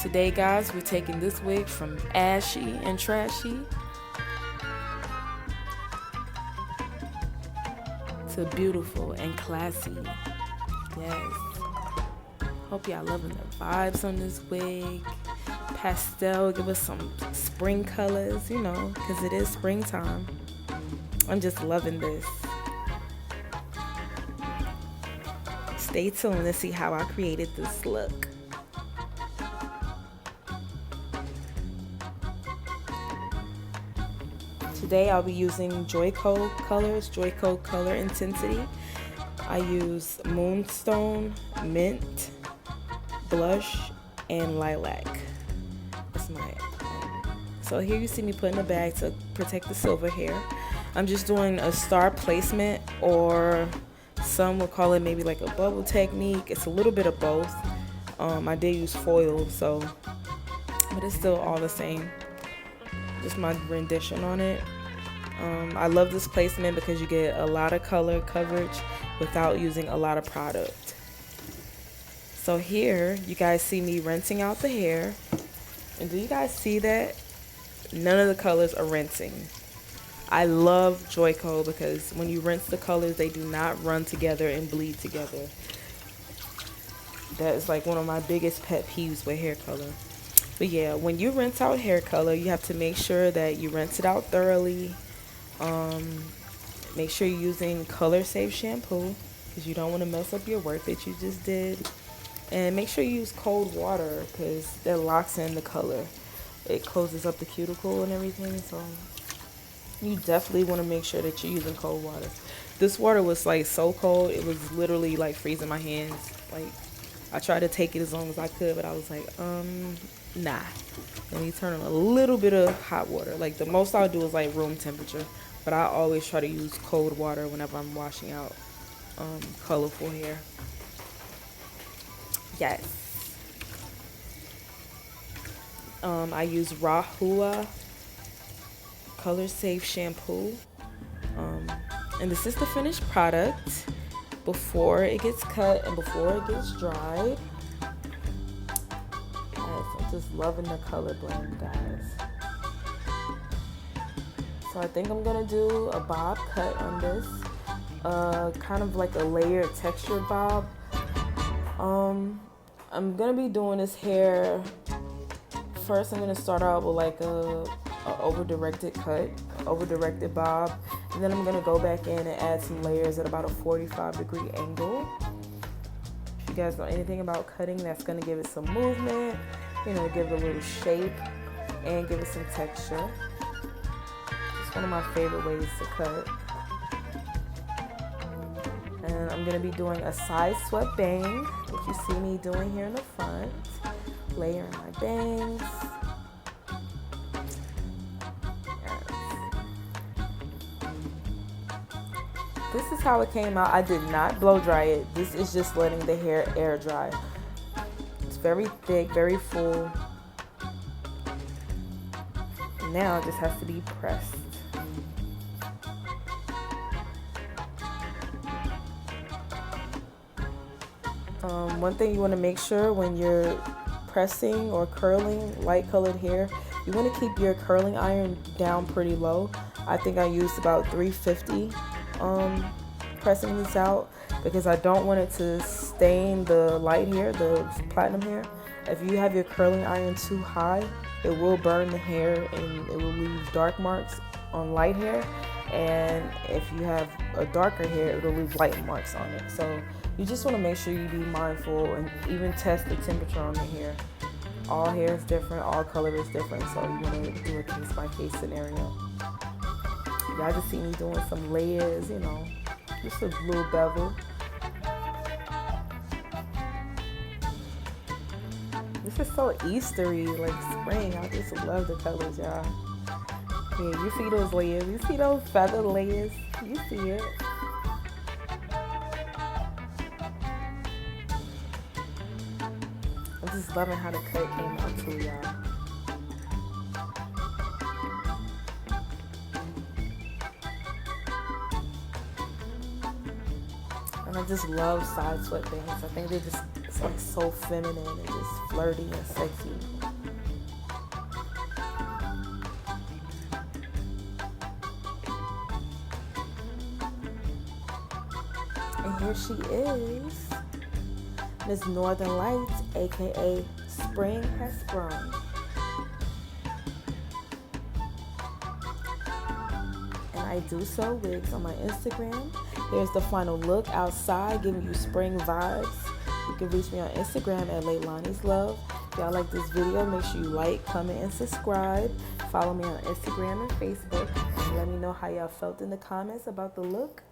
Today, guys, we're taking this wig from ashy and trashy to beautiful and classy. Yes. Hope y'all loving the vibes on this wig. Pastel, give us some spring colors, you know, because it is springtime. I'm just loving this. Stay tuned to see how I created this look. Today I'll be using Joico colors, Joico color intensity. I use Moonstone, Mint, Blush, and Lilac. That's my so here you see me putting a bag to protect the silver hair. I'm just doing a star placement, or some would call it maybe like a bubble technique. It's a little bit of both. I did use foil, so, but it's still all the same. Just my rendition on it. I love this placement because you get a lot of color coverage without using a lot of product. So here you guys see me rinsing out the hair, and do you guys see that? None of the colors are rinsing. I love Joico because when you rinse the colors, they do not run together and bleed together. That is like one of my biggest pet peeves with hair color. But yeah, when you rinse out hair color, you have to make sure that you rinse it out thoroughly. Make sure you're using color safe shampoo because you don't want to mess up your work that you just did. And make sure you use cold water because that locks in the color. It closes up the cuticle and everything, so you definitely want to make sure that you're using cold water. This water was like so cold, it was literally like freezing my hands. Like, I tried to take it as long as I could, but I was like, nah. And you turn on a little bit of hot water. Like, the most I'll do is like room temperature, but I always try to use cold water whenever I'm washing out colorful hair. Yes. I use Rahua Color Safe shampoo. And this is the finished product before it gets cut and before it gets dried. Yes, I'm just loving the color blend, guys. So I think I'm gonna do a bob cut on this. Kind of like a layered textured bob. I'm gonna be doing this hair. First, I'm gonna start out with like a over-directed cut, over-directed bob, and then I'm gonna go back in and add some layers at about a 45-degree angle. If you guys know anything about cutting, that's gonna give it some movement, you know, give it a little shape and give it some texture. It's one of my favorite ways to cut. And I'm gonna be doing a side swept bang, which you see me doing here in the front. Layering my bangs. This is how it came out. I did not blow dry it. This is just letting the hair air dry. It's very thick, very full. Now it just has to be pressed. One thing you want to make sure when you're pressing or curling light colored hair, you want to keep your curling iron down pretty low. I think I used about 350 pressing this out because I don't want it to stain the light hair, the platinum hair. If you have your curling iron too high, it will burn the hair and it will leave dark marks on light hair, and if you have a darker hair, it will leave light marks on it. So you just want to make sure you be mindful and even test the temperature on the hair. All hair is different, all color is different, so you want to do a case-by-case scenario. Y'all just see me doing some layers, you know, just a little bevel. This is so Eastery, like spring. I just love the colors, y'all. Yeah, you see those layers? You see those feather layers? You see it. I'm just loving how the cut came out too, y'all. And I just love side swept bangs. I think they're just like so feminine and just flirty and sexy. And here she is, Miss Northern Lights, aka Spring Has Sprung. And I do sell wigs on my Instagram. Here's the final look outside, giving you spring vibes. You can reach me on Instagram at Leilani's Love. If y'all like this video, make sure you like, comment, and subscribe. Follow me on Instagram and Facebook. And let me know how y'all felt in the comments about the look.